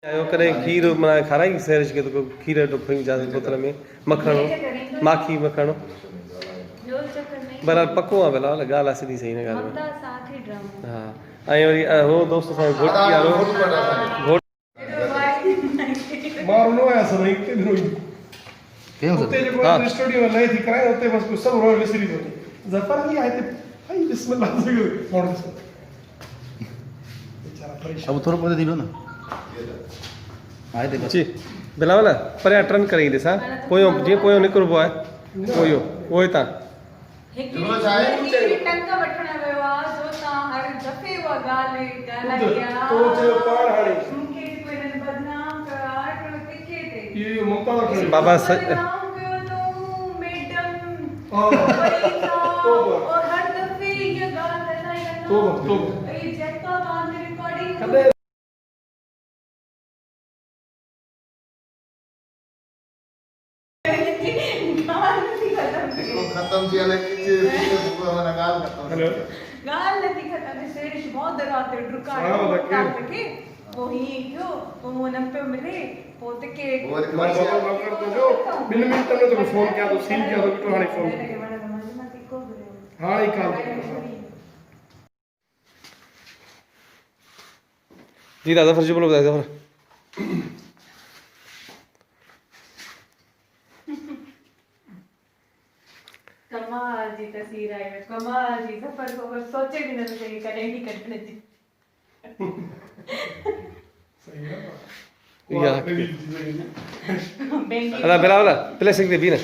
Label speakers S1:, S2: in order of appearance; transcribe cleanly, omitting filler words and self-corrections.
S1: आयो करें खीर माना खाराई सैरिश के तो खीर टुकड़ी जा बोतल में मखणो माखी मखणो बराबर पक्को आहे भला ॻाल्हि आहे सिधी सही न ॻाल्हि हा ऐं वरी हो दोस्त सां घोटी वारो घोट
S2: मां रुनो आहियां सर हिते बि रोई उते जेको स्टूडियो में लहे थी कराए उते बस कुछ सब रोई विसरी थो ज़फर जी आहे हिते भाई बिस्मिल्लाह से माण्हू बेचारा परेशान
S3: अब थोरो पोइ थी वियो न आहे ते
S1: जी बिलावल परियां टर्न करे ईंदे सां पोयों जीअं पोयों निकिरबो आहे पोयों उहो ई तव्हां बाबा
S3: खत्म थी हले माना ॻाल्हि खत्म
S4: ॻाल्हि नथी खत्म शेरिश बहुत देर रात डुकायो के वो ही क्यों वो न पे मिले पोते के
S2: मां कर तो जो 2 मिनट में तो फोन किया तो सीन किया तो बिटो हाणे फोन हां ही काम
S1: जी दादा फर्जी बोलो बताइए जफर
S4: कमाल जी तस्वीर आई है कमाल जी सफर को सोचे भी नहीं सही करेंगी करने जी
S2: सही है
S1: या
S2: बेंगी
S1: अला बिलावल प्लेसिंग दे भी ना